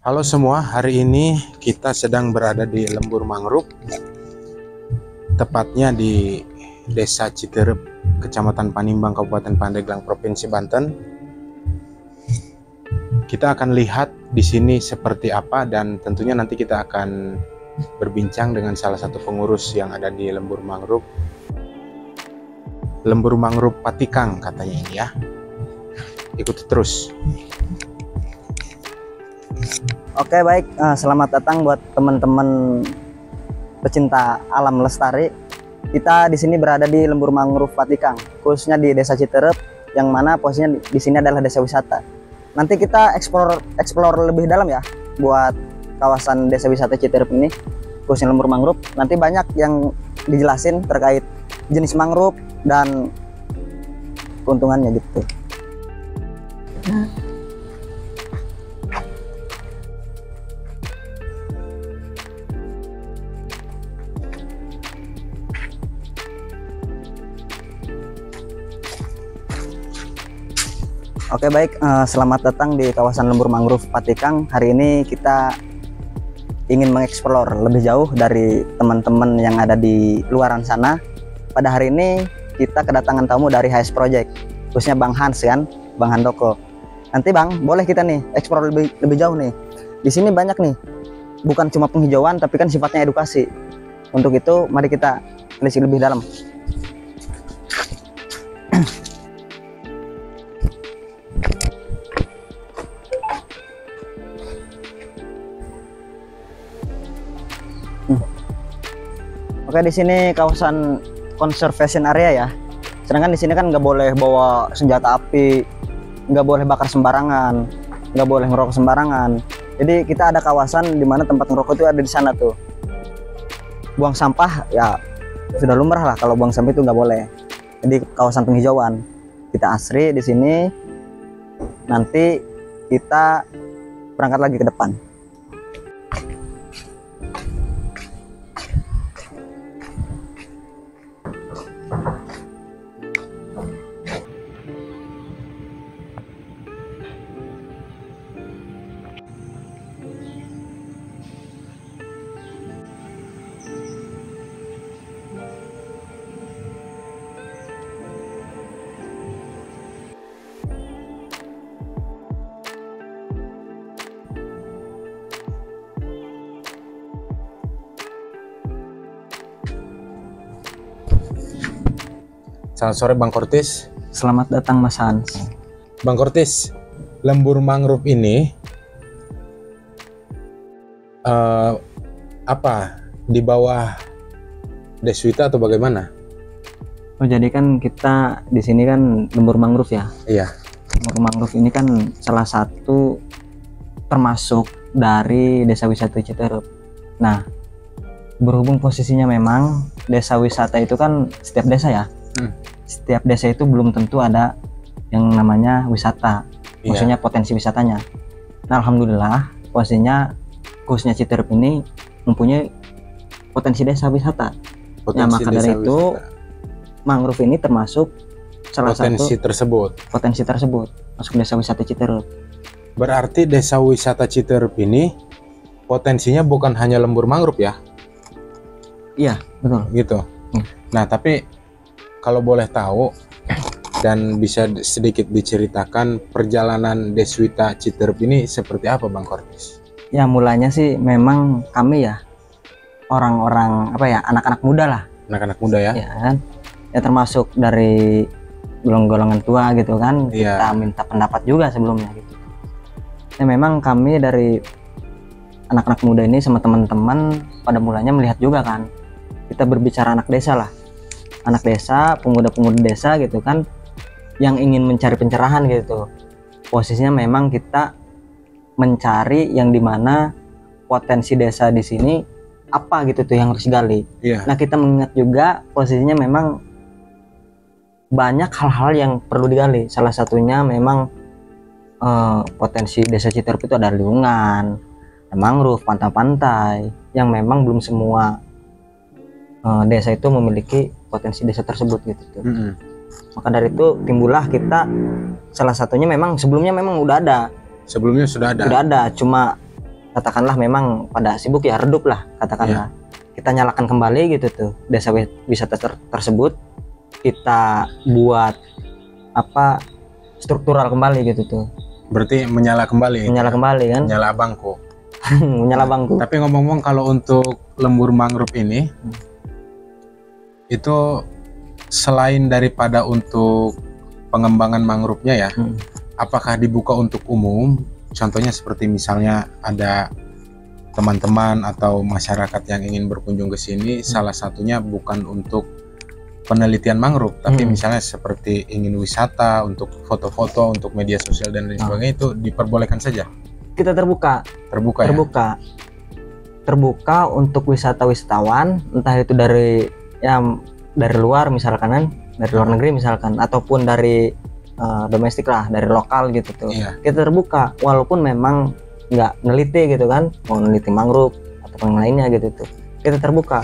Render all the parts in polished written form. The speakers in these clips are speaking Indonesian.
Halo semua, hari ini kita sedang berada di Lembur Mangrove, tepatnya di Desa Citerep, Kecamatan Panimbang, Kabupaten Pandeglang, Provinsi Banten. Kita akan lihat di sini seperti apa, dan tentunya nanti kita akan berbincang dengan salah satu pengurus yang ada di Lembur Mangrove. Lembur Mangrove Patikang katanya ini ya. Ikuti terus. Oke, baik, selamat datang buat teman-teman pecinta alam lestari. Kita di sini berada di Lembur Mangrove Patikang, khususnya di Desa Citerep, yang mana posisinya di sini adalah desa wisata. Nanti kita explore lebih dalam ya buat kawasan desa wisata Citerep ini, khususnya Lembur Mangrove. Nanti banyak yang dijelasin terkait jenis mangrove dan keuntungannya gitu. Oke, baik, selamat datang di kawasan Lembur Mangrove Patikang. Hari ini kita ingin mengeksplor lebih jauh dari teman-teman yang ada di luaran sana. Pada hari ini kita kedatangan tamu dari HS Project, khususnya Bang Hans kan, Bang Handoko. Nanti Bang, boleh kita nih eksplor lebih jauh nih. Di sini banyak nih, bukan cuma penghijauan tapi kan sifatnya edukasi. Untuk itu mari kita telisik lebih dalam. Oke, di sini kawasan conservation area ya. Sedangkan di sini kan nggak boleh bawa senjata api, nggak boleh bakar sembarangan, nggak boleh ngerokok sembarangan. Jadi kita ada kawasan di mana tempat ngerokok itu ada di sana tuh. Buang sampah ya sudah lumrah lah, kalau buang sampah itu nggak boleh. Jadi kawasan penghijauan. Kita asri di sini. Nanti kita berangkat lagi ke depan. Selamat sore Bang Kortis. Selamat datang Mas Hans. Bang Kortis, Lembur Mangrove ini apa di bawah Deswita atau bagaimana? Oh, jadi kan kita di sini kan Lembur Mangrove ya. Iya. Lembur Mangrove ini kan salah satu termasuk dari desa wisata Citerep. Nah, berhubung posisinya memang desa wisata itu kan setiap desa ya. Setiap desa itu belum tentu ada yang namanya wisata, maksudnya potensi wisatanya. Nah, alhamdulillah posisinya khususnya Citerep ini mempunyai potensi desa wisata. Nah, maka dari itu mangrove ini termasuk salah satu potensi tersebut masuk desa wisata Citerep. Berarti desa wisata Citerep ini potensinya bukan hanya lembur mangrove ya? Iya, betul. Gitu. Nah, tapi kalau boleh tahu dan bisa sedikit diceritakan perjalanan Deswita Citerep ini seperti apa Bang Kortis? Ya, mulanya sih memang kami ya orang-orang apa ya, anak-anak muda lah. Anak-anak muda ya? Ya kan? Ya termasuk dari golongan tua gitu kan. Iya. Kita minta pendapat juga sebelumnya gitu. Ya memang kami dari anak-anak muda ini sama teman-teman pada mulanya melihat juga kan. Kita berbicara anak desa lah. Anak desa, pemuda-pemuda desa gitu kan, yang ingin mencari pencerahan gitu. Posisinya memang kita mencari yang dimana potensi desa di sini apa gitu tuh yang harus digali. Nah, kita mengingat juga posisinya memang banyak hal-hal yang perlu digali. Salah satunya memang potensi desa Citerep itu ada lingkungan, ada mangrove, pantai-pantai, yang memang belum semua desa itu memiliki potensi desa tersebut gitu tuh. Maka dari itu timbullah kita, salah satunya memang sebelumnya memang udah ada. Sebelumnya sudah ada. Sudah ada, cuma katakanlah memang pada sibuk ya, redup lah katakanlah. Kita nyalakan kembali gitu tuh desa wisata tersebut, kita buat apa struktural kembali gitu tuh. Berarti menyala kembali. Menyala kembali kan? Menyala bangku. Menyala bangku. Tapi ngomong-ngomong, kalau untuk lembur mangrove ini itu selain daripada untuk pengembangan mangrove-nya ya, apakah dibuka untuk umum? Contohnya seperti misalnya ada teman-teman atau masyarakat yang ingin berkunjung ke sini, salah satunya bukan untuk penelitian mangrove, tapi misalnya seperti ingin wisata, untuk foto-foto, untuk media sosial dan lain sebagainya, itu diperbolehkan saja. Kita terbuka Ya? Terbuka untuk wisatawan, entah itu dari luar misalkan kan, dari luar negeri misalkan, ataupun dari domestik lah, dari lokal gitu tuh. Kita terbuka, walaupun memang nggak neliti gitu kan, mau neliti mangrove atau yang lainnya gitu tuh, kita terbuka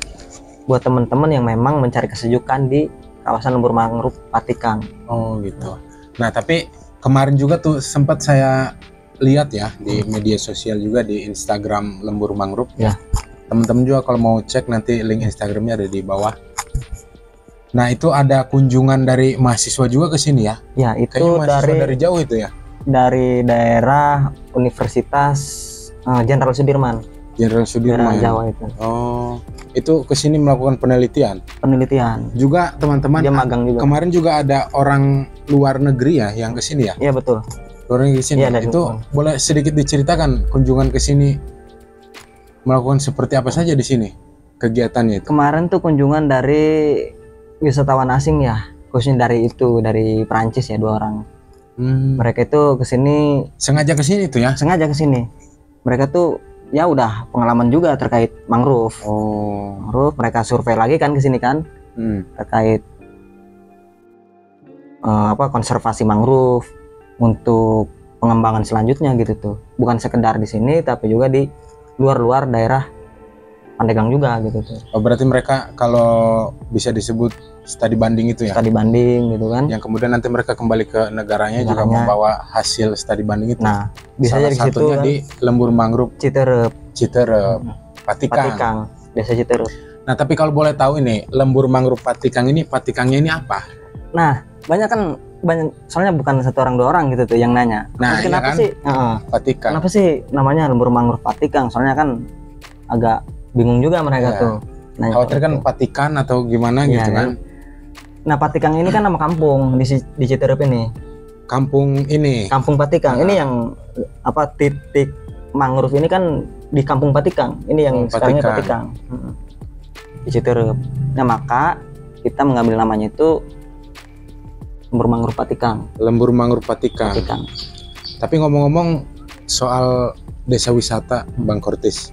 buat teman-teman yang memang mencari kesejukan di kawasan lembur mangrove Patikang. Oh gitu. Nah tapi kemarin juga tuh sempat saya lihat ya di media sosial juga, di Instagram lembur mangrove ya. Teman-teman juga kalau mau cek nanti link Instagramnya ada di bawah. Nah itu ada kunjungan dari mahasiswa juga ke sini ya? Ya itu dari jauh itu ya? Dari daerah Universitas Jenderal Sudirman. Jenderal Sudirman. Jawa itu. Oh, itu ke sini melakukan penelitian. Juga teman-teman. Dia magang juga. Kemarin juga ada orang luar negeri ya yang ke sini ya? Iya betul. Luar negeri sini. Ya, itu boleh sedikit diceritakan kunjungan ke sini melakukan seperti apa saja di sini kegiatannya itu? Kemarin tuh kunjungan dari wisatawan asing ya, khususnya dari Perancis ya, 2 orang. Mereka itu kesini sengaja kesini tuh ya? Sengaja kesini. Mereka tuh ya udah pengalaman juga terkait mangrove. Mangrove, mereka survei lagi kan kesini kan, terkait konservasi mangrove untuk pengembangan selanjutnya gitu tuh. Bukan sekedar di sini, tapi juga di luar daerah Pandeglang juga gitu tuh. Oh berarti mereka kalau bisa disebut studi banding itu ya? Studi banding gitu kan. Yang kemudian nanti mereka kembali ke negaranya juga membawa hasil studi banding itu. Nah, bisa salah jadi satunya kan? Di lembur mangrove Citerep, Patikang. Desa Citerep. Nah, tapi kalau boleh tahu ini, lembur mangrove Patikangnya ini apa? Nah, soalnya bukan 1 orang 2 orang gitu tuh yang nanya. Nah, kenapa kan? sih Patikang. Kenapa sih namanya lembur mangrove Patikang? Soalnya kan agak bingung juga mereka tuh. Khawatir kan Patikan atau gimana gitu kan. Nah, Patikang ini kan nama kampung di Citerep ini. Kampung Patikang. Ini yang titik mangrove ini kan di Kampung Patikang. Ini yang sekarangnya Patikang. Di Citerep. Nah, maka kita mengambil namanya itu lembur mangrove Patikang. Lembur mangrove Patikang. Tapi ngomong-ngomong soal desa wisata, Bang Kortis,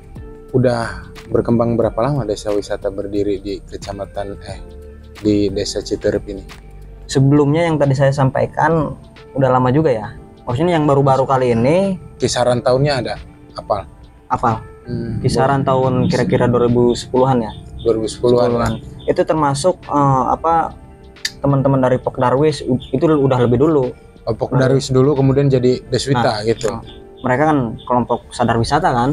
udah berkembang berapa lama desa wisata berdiri di di desa Citerep ini? Sebelumnya yang tadi saya sampaikan udah lama juga ya. Maksudnya yang baru-baru kali ini. Kisaran tahunnya ada? Apal? Kisaran tahun kira-kira 2010-an ya. 2010-an. Itu termasuk teman-teman dari Pokdarwis itu udah lebih dulu. Pokdarwis dulu kemudian jadi Deswita gitu. Mereka kan kelompok sadar wisata kan.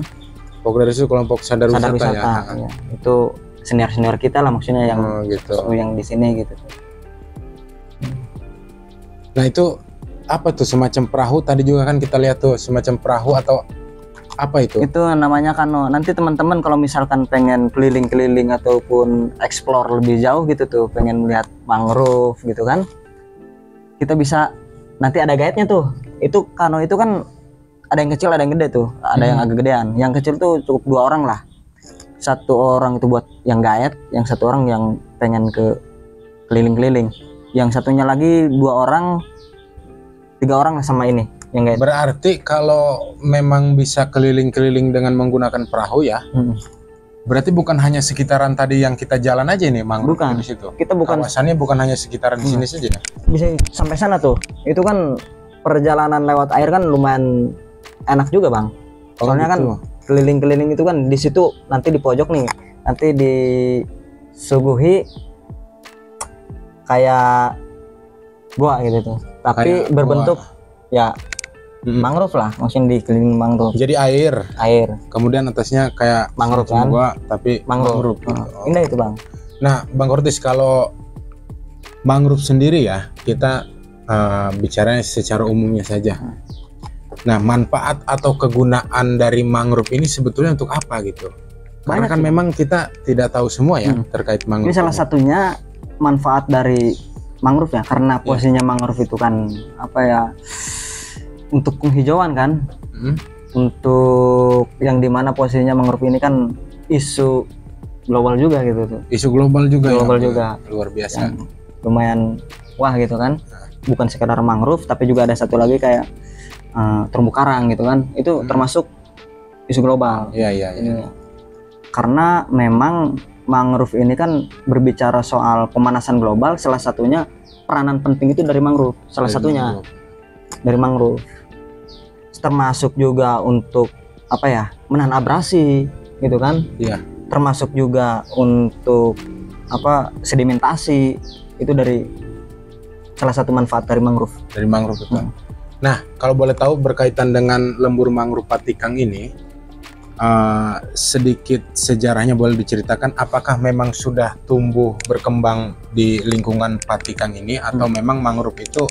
Pokdarwis itu kelompok sadar wisata ya. Itu senior kita lah maksudnya yang yang di sini gitu. Nah itu apa tuh, semacam perahu tadi juga kan kita lihat tuh, semacam perahu atau apa itu? Itu namanya kano. Nanti teman-teman kalau misalkan pengen keliling-keliling ataupun explore lebih jauh gitu tuh, pengen melihat mangrove gitu kan, kita bisa, nanti ada guide-nya tuh. Itu kano itu kan ada yang kecil ada yang gede tuh, ada yang agak gedean. Yang kecil tuh cukup 2 orang lah. 1 orang itu buat yang guide, yang 1 orang yang pengen ke keliling-keliling. Yang satunya lagi 2 orang, 3 orang lah sama ini yang guide. Berarti kalau memang bisa keliling-keliling dengan menggunakan perahu ya, berarti bukan hanya sekitaran tadi yang kita jalan aja nih, mangrove di situ. Kita bukan, kawasannya bukan hanya sekitaran di sini saja. Bisa sampai sana tuh. Itu kan perjalanan lewat air kan lumayan enak juga, Bang. Soalnya kan keliling-keliling itu kan di situ, nanti di pojok nih, nanti disuguhi kayak gua gitu tuh, tapi kayak berbentuk gua. Ya mangrove lah, maksudnya dikelilingi mangrove. Jadi air, kemudian atasnya kayak mangrove kan, gua, tapi mangrove. Gitu. Indah itu Bang. Nah Bang Kortis, kalau mangrove sendiri ya, kita bicaranya secara umumnya saja. Nah manfaat atau kegunaan dari mangrove ini sebetulnya untuk apa gitu? Karena kan memang kita tidak tahu semua ya terkait mangrove. Ini salah satunya manfaat dari mangrove ya, karena posisinya mangrove itu kan apa ya, untuk penghijauan kan, untuk yang dimana posisinya mangrove ini kan isu global juga gitu tuh. Isu global juga. Juga luar biasa. Lumayan wah gitu kan. Bukan sekedar mangrove, tapi juga ada satu lagi kayak terumbu karang gitu kan. Itu termasuk isu global. Iya. Karena memang mangrove ini kan berbicara soal pemanasan global, salah satunya peranan penting itu dari mangrove, dari mangrove. Termasuk juga untuk apa ya, menahan abrasi gitu kan. Iya. Termasuk juga untuk apa, sedimentasi, itu dari salah satu manfaat dari mangrove. Dari mangrove itu. Nah kalau boleh tahu berkaitan dengan lembur mangrove Patikang ini, sedikit sejarahnya boleh diceritakan, apakah memang sudah tumbuh berkembang di lingkungan Patikang ini atau memang mangrove itu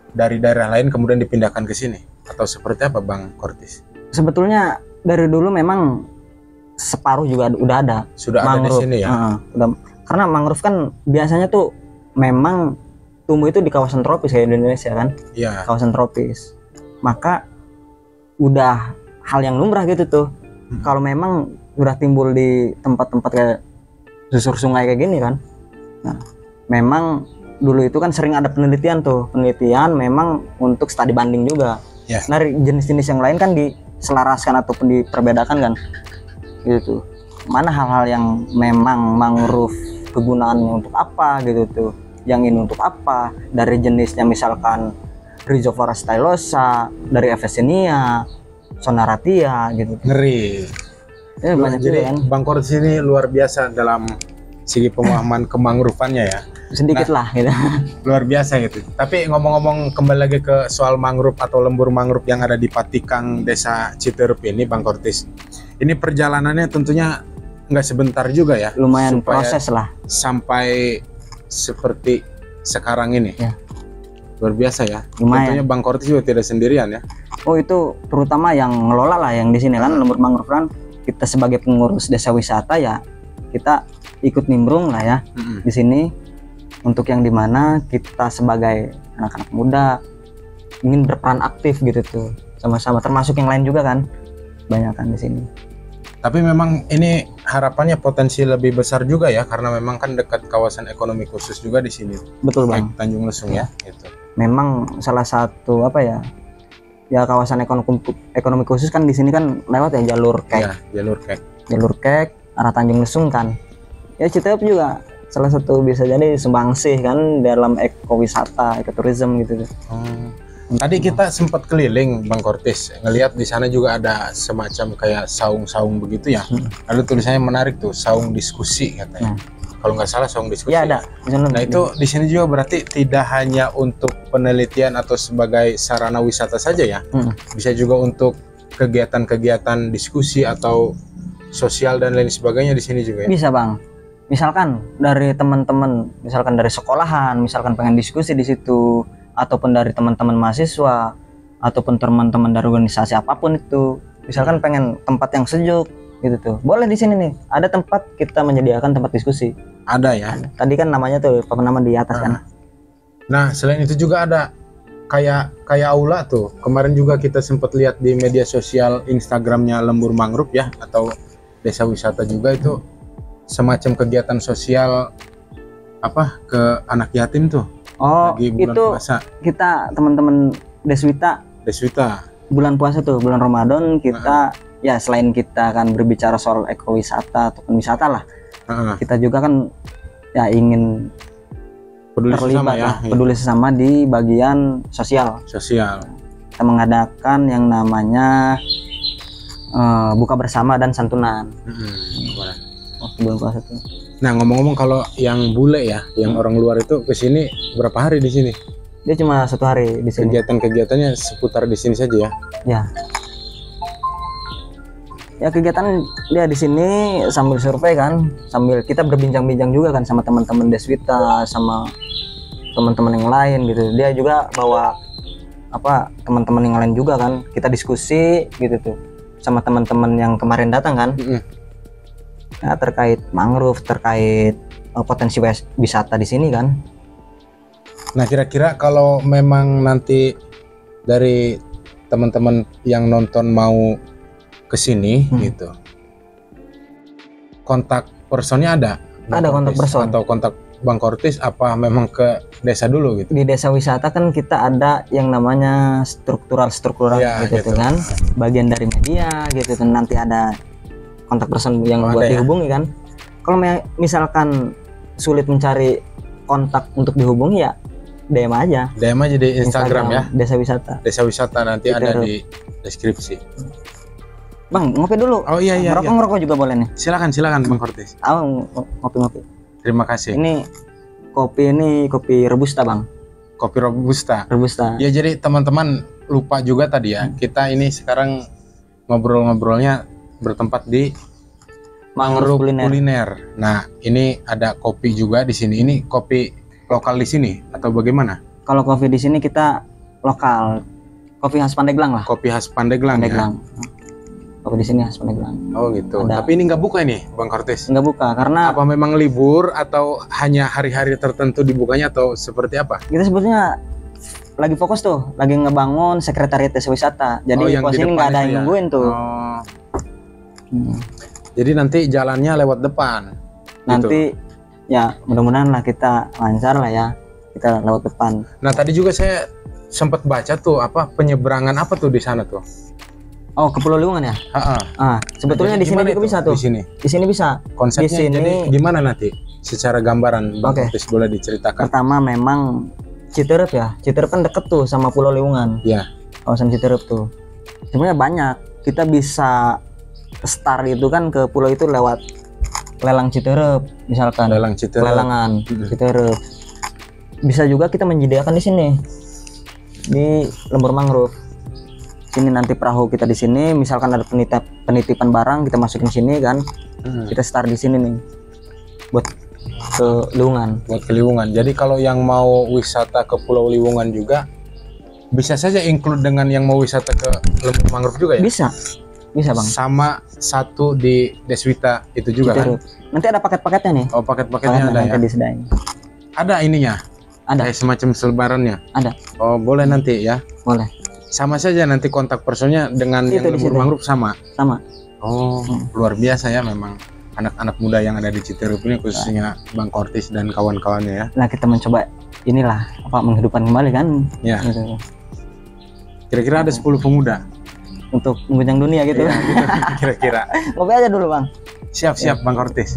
dari daerah lain kemudian dipindahkan ke sini, atau seperti apa Bang Kortis? Sebetulnya dari dulu memang separuh juga udah ada. Sudah mangrove, ada di sini ya. Karena mangrove kan biasanya tuh memang tumbuh itu di kawasan tropis kayak di Indonesia kan. Iya. Kawasan tropis. Maka udah hal yang lumrah gitu tuh. Kalau memang udah timbul di tempat-tempat kayak susur sungai kayak gini kan. Nah, memang dulu itu kan sering ada penelitian memang untuk studi banding juga. Dari jenis-jenis yang lain kan diselaraskan ataupun diperbedakan kan. Gitu. Mana hal-hal yang memang mangrove kegunaannya untuk apa gitu tuh. Yang ini untuk apa? Dari jenisnya misalkan Rhizophora stylosa, dari Avicennia, Sonaratia gitu. Ngeri. Banyak jadi kan. Bang Kortis ini luar biasa dalam segi pemahaman kemangroveannya ya. Sedikit lah gitu. Luar biasa gitu. Tapi ngomong-ngomong kembali lagi ke soal mangrove atau lembur mangrove yang ada di Patikang Desa Citerup ini Bang Kortis. Ini perjalanannya tentunya nggak sebentar juga ya. Lumayan proses lah. Sampai seperti sekarang ini. Ya. Luar biasa ya. Lumayan. Tentunya Bang Kortis juga tidak sendirian ya. Oh itu terutama yang ngelola lah yang di sini kan lembur mangrove kan, kita sebagai pengurus desa wisata ya kita ikut nimbrung lah ya di sini, untuk yang dimana kita sebagai anak-anak muda ingin berperan aktif gitu tuh sama-sama, termasuk yang lain juga kan banyak kan di sini. Tapi memang ini harapannya potensi lebih besar juga ya, karena memang kan dekat kawasan ekonomi khusus juga di sini. Betul Bang. Tanjung Lesung ya. Gitu. Memang salah satu apa ya? Ya kawasan ekonomi khusus kan di sini kan lewat ya jalur kek. Ya, jalur kek arah Tanjung Lesung kan. Ya Citerup juga salah satu bisa jadi sumbangsih kan dalam ekowisata, ekoturism gitu. Tadi kita sempat keliling Bang Kortis, ngelihat di sana juga ada semacam kayak saung-saung begitu ya. Lalu tulisannya menarik tuh, saung diskusi katanya. Kalau nggak salah saung diskusi. Ya ada. Nah itu di sini juga berarti tidak hanya untuk penelitian atau sebagai sarana wisata saja ya. Bisa juga untuk kegiatan-kegiatan diskusi atau sosial dan lain sebagainya di sini juga ya. Bisa Bang. Misalkan dari teman-teman, misalkan dari sekolahan, misalkan pengen diskusi di situ, ataupun dari teman-teman mahasiswa, ataupun teman-teman dari organisasi apapun itu, misalkan pengen tempat yang sejuk gitu tuh, boleh di sini nih ada tempat kita menyediakan tempat diskusi. Ada ya. Tadi kan namanya tuh penamaan di atas kan. Nah selain itu juga ada kayak aula tuh. Kemarin juga kita sempat lihat di media sosial Instagramnya Lembur Mangrove ya, atau desa wisata juga itu semacam kegiatan sosial apa ke anak yatim tuh. Oh lagi bulan itu puasa. Kita teman-teman Deswita bulan puasa tuh, bulan Ramadan kita ya selain kita kan berbicara soal ekowisata ataupun wisata lah, kita juga kan ya ingin peduli terlibat sesama, peduli sesama di bagian sosial. Kita mengadakan yang namanya buka bersama dan santunan. Bulan puasa tuh. Nah ngomong-ngomong kalau yang bule ya, yang orang luar itu kesini berapa hari di sini? Dia cuma 1 hari di sini. Kegiatan-kegiatannya seputar di sini saja ya. Ya. Ya kegiatan dia di sini sambil survei kan, sambil kita berbincang-bincang juga kan sama teman-teman Deswita, sama teman-teman yang lain gitu. Dia juga bawa apa teman-teman yang lain juga kan, kita diskusi gitu tuh sama teman-teman yang kemarin datang kan. Ya, terkait mangrove, terkait potensi wisata di sini kan. Nah kira-kira kalau memang nanti dari teman-teman yang nonton mau ke sini gitu, kontak personnya ada? Ada kontak person atau kontak Bang Kortis apa memang ke desa dulu gitu? di desa wisata kan kita ada yang namanya struktural Ya, gitu kan, bagian dari media gitu kan, nanti ada kontak person yang buat dihubungi kan. Kalau misalkan sulit mencari kontak untuk dihubungi ya DM aja di Instagram ya, desa wisata nanti ada di deskripsi. Bang, ngopi dulu. Oh iya. Ngerokok juga boleh nih. Silakan Bang Kortis. Ngopi. Terima kasih. Ini kopi robusta Bang. Kopi robusta. Ya jadi teman-teman lupa juga tadi ya. Kita ini sekarang ngobrol-ngobrolnya bertempat di Mangrove Kuliner. Nah, ini ada kopi juga di sini. Ini kopi lokal di sini atau bagaimana? Kalau kopi di sini kita lokal. Kopi khas Pandeglang lah. Kopi khas Pandeglang. Ya? Kopi di sini khas Pandeglang. Oh gitu. Tapi ini nggak buka ini, Bang Kortis? Nggak buka karena apa memang libur atau hanya hari-hari tertentu dibukanya atau seperti apa? Kita sebetulnya lagi fokus tuh, lagi ngebangun sekretariat desa wisata. Jadi pos ini nggak ada yang nungguin tuh. Jadi nanti jalannya lewat depan. Nanti gitu. Ya mudah-mudahan lah kita lancar lah ya, kita lewat depan. Nah tadi juga saya sempat baca tuh apa penyeberangan apa tuh di sana tuh? Oh, ke Pulau Liungan ya? Sebetulnya di sini juga bisa tuh. Di sini bisa. Konsepnya di sini, jadi gimana nanti? Secara gambaran, Bang Kortis boleh diceritakan? Pertama memang Citerep ya. Citerep kan deket tuh sama Pulau Liungan. Iya. Kawasan Citerep tuh. Sebenarnya banyak. Kita bisa start itu kan ke pulau itu lewat lelang Citerep, misalkan. Lelangan Citerep. Bisa juga kita menyediakan di sini. Di Lembur Mangrove. Sini nanti perahu kita di sini, misalkan ada penitipan barang kita masukin sini kan, kita start di sini nih buat ke Liungan. Jadi kalau yang mau wisata ke Pulau Liungan juga bisa saja include dengan yang mau wisata ke Lembur Mangrove juga ya? Bisa Bang. Sama satu di Deswita itu juga kan? Nanti ada paket-paketnya nih. Oh paket-paketnya ada ya? Disediain. Ada ininya? Ada. Kayak semacam selebarannya? Ada. Oh boleh nanti ya? Boleh. Sama saja nanti kontak personnya dengan yang Lembur Mangrove sama. Oh, luar biasa ya memang anak-anak muda yang ada di Citerep ini khususnya Bang Kortis dan kawan-kawannya ya. Nah, kita mencoba inilah menghidupkan kembali kan. Ya. Gitu. Kira-kira ada 10 pemuda untuk mengguncang dunia gitu. Ya, kira-kira. Ngopi aja dulu, Bang. Siap-siap Bang Kortis.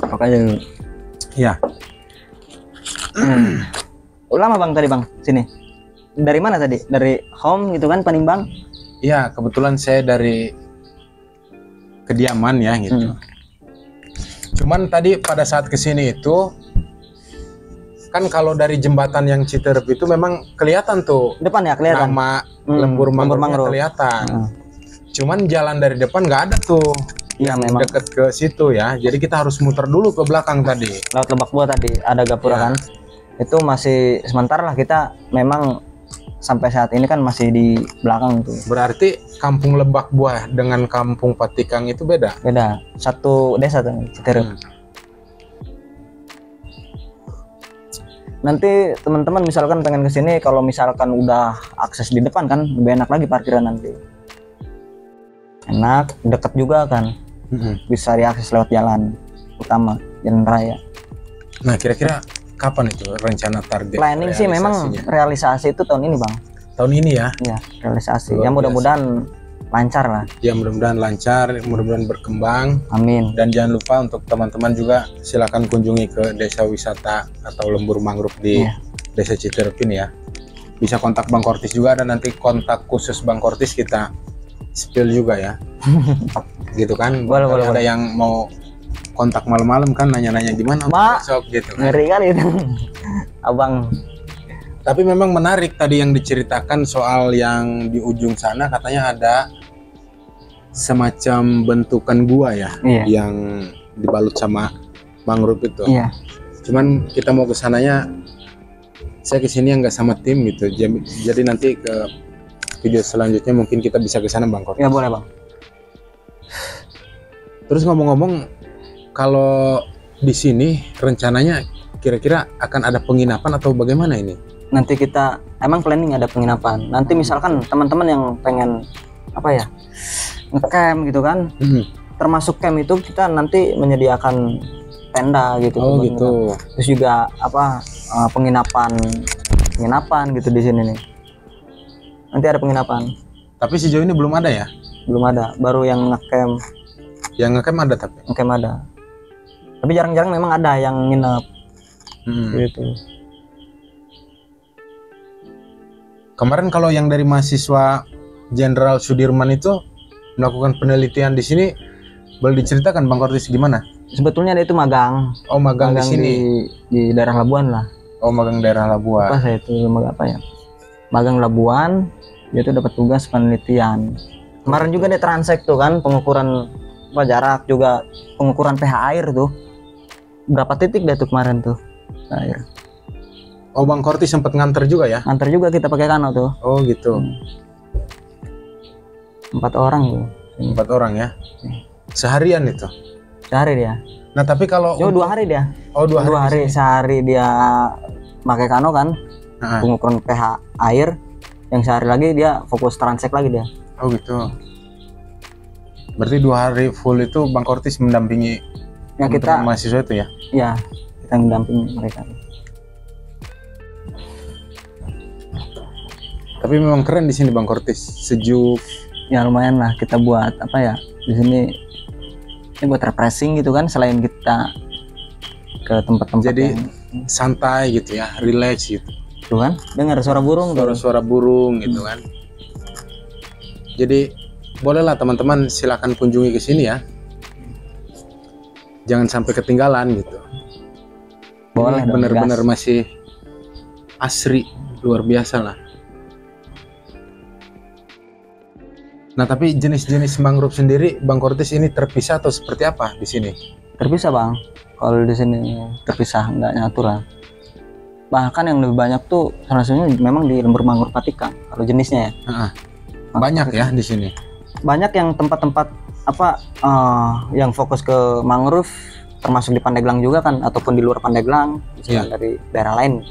Ngopi aja dulu. Iya. Lama Bang tadi Bang sini? Dari mana tadi? Dari home gitu kan, Panimbang? Iya, kebetulan saya dari kediaman ya gitu. Cuman tadi pada saat kesini itu kan kalau dari jembatan yang Citerep itu memang kelihatan tuh depan ya, kelihatan nama Lembur Mangrove kelihatan. Cuman jalan dari depan nggak ada tuh yang memang deket ke situ ya. Jadi kita harus muter dulu ke belakang tadi. Laut Lebak Buah tadi ada gapura kan? Itu masih sementara lah, kita memang sampai saat ini kan masih di belakang tuh. Berarti Kampung Lebak Buah dengan Kampung Patikang itu beda? Beda, satu desa tuh, Citerep. Nanti teman-teman misalkan pengen kesini, kalau misalkan udah akses di depan kan lebih enak lagi parkiran nanti. Enak, deket juga kan. Bisa diakses lewat jalan utama, jalan raya. Nah kira-kira kapan itu rencana target? Planning sih memang realisasi itu tahun ini Bang. Tahun ini ya? Iya, realisasi. Ya mudah-mudahan lancar lah. Ya mudah-mudahan lancar, mudah-mudahan berkembang. Amin. Dan jangan lupa untuk teman-teman juga silakan kunjungi ke desa wisata atau Lembur Mangrove di Desa Citerep ini ya. Bisa kontak Bang Kortis juga, dan nanti kontak khusus Bang Kortis kita spill juga ya. Gitu kan? Boleh. Ada yang mau kontak malam-malam kan, nanya-nanya gimana besok gitu kan. Ngeri kan itu. Abang. Tapi memang menarik tadi yang diceritakan soal yang di ujung sana, katanya ada semacam bentukan gua ya, yang dibalut sama mangrove itu. Iya. Cuman kita mau ke sananya, saya kesini nggak sama tim gitu. Jadi nanti ke video selanjutnya mungkin kita bisa ke sana Bang Kortis. Ya boleh Bang. Terus ngomong-ngomong, kalau di sini rencananya kira-kira akan ada penginapan atau bagaimana ini? Nanti kita emang planning ada penginapan. Nanti misalkan teman-teman yang pengen apa ya, ngecamp gitu kan, termasuk camp itu kita nanti menyediakan tenda gitu. Oh gitu. Terus juga apa penginapan gitu di sini nih. Nanti ada penginapan. Tapi sejauh ini belum ada ya? Belum ada. Baru yang ngecamp. Yang ngecamp ada tapi. Ngecamp ada. Tapi jarang-jarang memang ada yang nginep. Gitu. Kemarin kalau yang dari mahasiswa Jenderal Sudirman itu melakukan penelitian di sini, boleh diceritakan Bang Kortis gimana? Sebetulnya dia itu magang. Oh magang di sini di daerah Labuan lah. Oh magang daerah Labuan. Apa saya itu apa ya? Magang Labuan, dia itu dapat tugas penelitian. Kemarin juga dia transek tuh kan, pengukuran apa jarak, juga pengukuran pH air tuh. Berapa titik dia tuh kemarin tuh air. Oh Bang Kortis sempat nganter juga ya? Nganter juga kita pakai kano tuh. Oh gitu. 4 orang tuh. 4 orang ya? Seharian itu? Sehari dia. Nah tapi kalau 2 hari dia. Oh 2 hari. Sehari dia pakai kano kan, pengukuran pH air. Yang sehari lagi dia fokus transek lagi dia. Oh gitu. Berarti 2 hari full itu Bang Kortis mendampingi ya, kita mahasiswa itu ya? Iya, kita mendampingi mereka. Tapi memang keren di sini Bang Kortis, sejuk. Ya lumayan lah kita buat apa ya di sini. Ini buat refreshing gitu kan, selain kita ke tempat-tempat jadi yang santai gitu ya, relax gitu. Tuh kan, dengar suara burung, suara burung gitu kan. Jadi bolehlah teman-teman silakan kunjungi ke sini ya. Jangan sampai ketinggalan gitu. Boleh dong, bener-bener masih asri, luar biasa lah. Nah tapi jenis-jenis mangrove sendiri Bang Kortis ini terpisah atau seperti apa di sini? Terpisah Bang, kalau di sini terpisah, nggak nyatu lah. Bahkan yang lebih banyak tuh salah satunya memang di lembur mangrove Patikang kalau jenisnya ya. Banyak ya di sini. Banyak yang tempat-tempat apa yang fokus ke mangrove, termasuk di Pandeglang juga kan, ataupun di luar Pandeglang, misalnya dari daerah lain.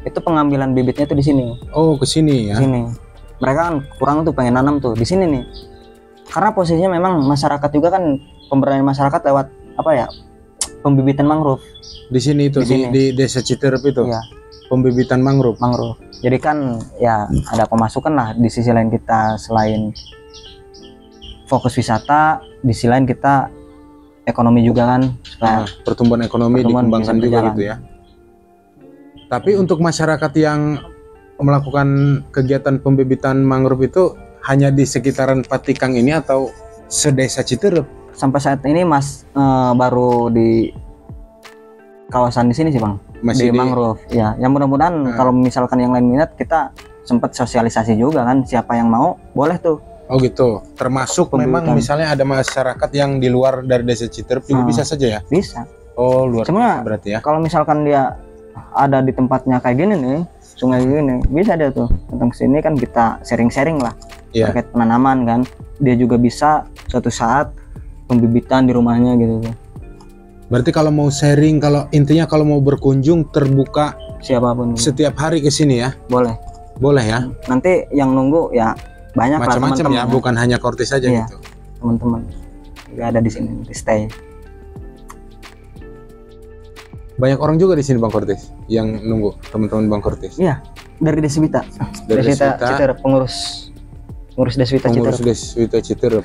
Itu pengambilan bibitnya tuh di sini. Oh ke sini ya? Sini. Mereka kan kurang tuh pengen nanam tuh di sini nih. Karena posisinya memang masyarakat juga kan, pemberdayaan masyarakat lewat apa ya? Pembibitan mangrove. Di sini itu di Desa Citerep itu. Iya. Pembibitan mangrove. Jadi kan ya ada pemasukan lah di sisi lain, kita selain fokus wisata, di sisi lain kita ekonomi juga kan. Pertumbuhan ekonomi dikembangkan juga gitu ya. Tapi untuk masyarakat yang melakukan kegiatan pembibitan mangrove itu hanya di sekitaran Patikang ini atau sedesa Citerep? Sampai saat ini Mas baru di kawasan di sini sih Bang. Masih di mangrove ya. Yang mudah-mudahan kalau misalkan yang lain minat, kita sempat sosialisasi juga kan, siapa yang mau boleh tuh. Oh gitu. Termasuk memang misalnya ada masyarakat yang di luar dari desa Citerep juga bisa saja ya? Bisa. Oh luar biasa berarti ya. Kalau misalkan dia ada di tempatnya kayak gini nih, sungai gini, bisa dia tuh datang ke sini kan, kita sharing-sharing lah terkait penanaman kan. Dia juga bisa suatu saat pembibitan di rumahnya gitu tuh. Berarti kalau mau sharing, kalau intinya kalau mau berkunjung terbuka siapapun setiap hari ke sini ya? Boleh ya. Nanti yang nunggu ya banyak lah macam-macam ya, bukan hanya Kortis saja gitu. Teman-teman juga ada di sini, di stay. Banyak orang juga di sini Bang Kortis yang nunggu, teman-teman Bang Kortis. Iya, dari Deswita. Dari Deswita Citerep, pengurus Deswita Citerep. Pengurus Deswita Citerep.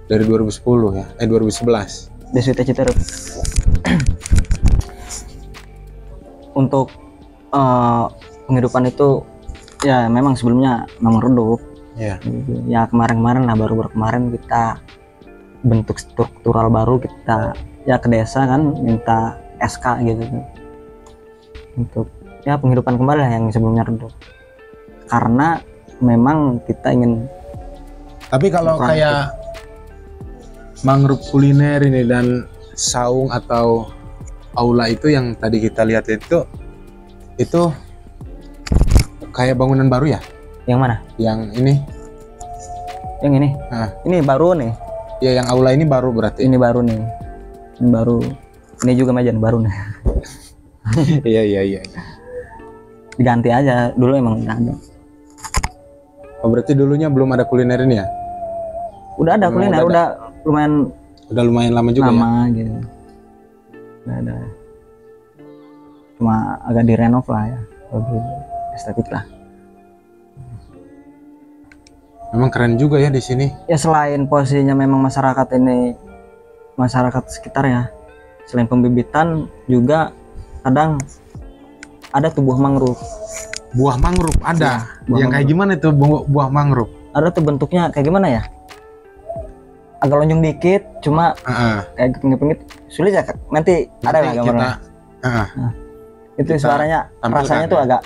Dari 2010 ya, 2011. Deswita Citerep. Untuk penghidupan itu ya memang sebelumnya memang redup. Iya. Ya kemarin-kemarin lah, baru kemarin kita bentuk struktural baru, kita ya ke desa kan minta SK gitu untuk ya penghidupan kembali lah yang sebelumnya redup, karena memang kita ingin. Tapi kalau kayak mangrove kuliner ini dan saung atau aula itu yang tadi kita lihat itu kayak bangunan baru ya? Yang mana? Yang ini? Yang ini? Nah. Ini baru nih. Ya, yang aula ini baru berarti? Ini baru nih. Ini baru. Ini juga Majan baru nih. Iya. Diganti aja. Dulu emang nggak ada. Oh, berarti dulunya belum ada kuliner ini ya? Udah ada kuliner, udah lumayan lama juga lama, ya? Gitu. Udah ada. Cuma agak direnov lah ya. Lebih estetik lah. Memang keren juga ya di sini. Ya selain posisinya memang masyarakat ini masyarakat sekitar ya. Selain pembibitan juga kadang ada tuh buah mangrove. Buah mangrove ada. Ya, buah yang kayak gimana itu buah mangrove? Ada tuh bentuknya kayak gimana ya? Agak lonjong dikit, cuma kayak pinggir-pinggir sulit ya. Nanti ada lah gambarnya. Nah, itu suaranya, rasanya tuh agak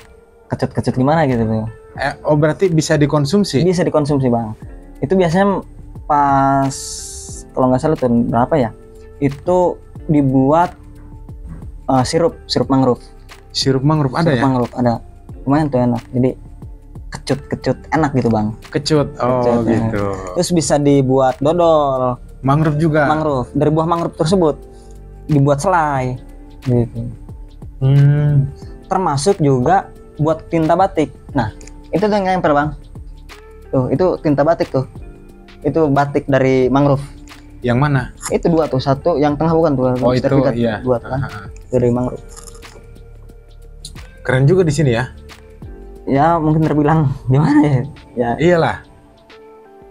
kecut-kecut gimana gitu tuh. Oh berarti bisa dikonsumsi? Bisa dikonsumsi bang. Itu biasanya pas kalau nggak salah tahun berapa ya? Itu dibuat sirup mangrove. Sirup mangrove ada ya? Sirup mangrove ada. Lumayan tuh enak. Jadi kecut enak gitu bang. Kecut. Oh kecut, gitu. Terus bisa dibuat dodol. Mangrove juga. Mangrove dari buah mangrove tersebut dibuat selai. Gitu. Termasuk juga buat tinta batik. Nah itu tuh yang nempel bang. Tuh itu tinta batik tuh. Itu batik dari mangrove. Yang mana? Itu dua tuh, satu yang tengah bukan tuh. Oh itu iya. Dua kan. Dari mangrove. Keren juga di sini ya. Ya mungkin terbilang gimana ya? Ya. Iyalah.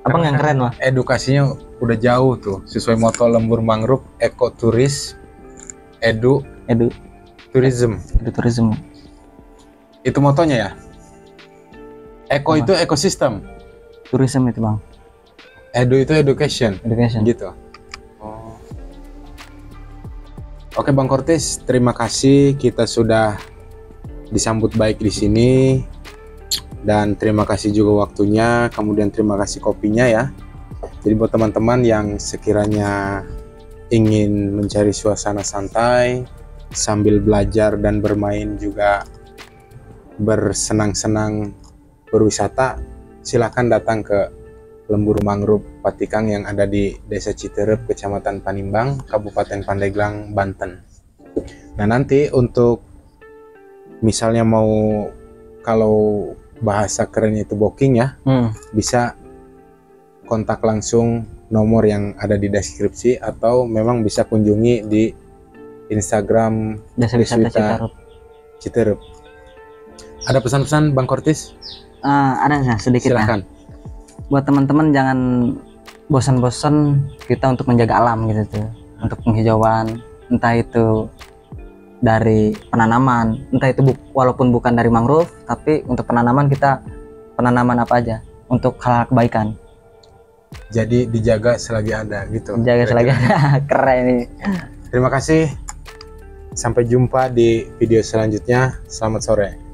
Abang yang keren mah. Edukasinya udah jauh tuh, sesuai moto Lembur Mangrove, ekoturis, tourism. Itu motonya ya? Eko apa? Itu ekosistem. Tourism itu bang. Edu itu education. Gitu. Oh. Oke Bang Kortis, terima kasih kita sudah disambut baik di sini. Dan terima kasih juga waktunya, kemudian terima kasih kopinya ya. Jadi buat teman-teman yang sekiranya ingin mencari suasana santai sambil belajar dan bermain juga bersenang-senang berwisata, silakan datang ke Lembur Mangrove Patikang yang ada di Desa Citerep, Kecamatan Panimbang, Kabupaten Pandeglang, Banten. Nah nanti untuk misalnya mau, kalau bahasa keren itu booking ya, bisa kontak langsung nomor yang ada di deskripsi, atau memang bisa kunjungi di Instagram Desa Wisata Citerep. Ada pesan-pesan Bang Kortis? Ada sedikit. Silahkan. Buat teman-teman jangan bosan-bosan kita untuk menjaga alam gitu tuh, untuk penghijauan, entah itu dari penanaman, entah itu walaupun bukan dari mangrove, tapi untuk penanaman kita penanaman apa aja untuk hal kebaikan. Jadi dijaga selagi ada gitu. Dijaga selagi ada. Keren ini. Terima kasih. Sampai jumpa di video selanjutnya. Selamat sore.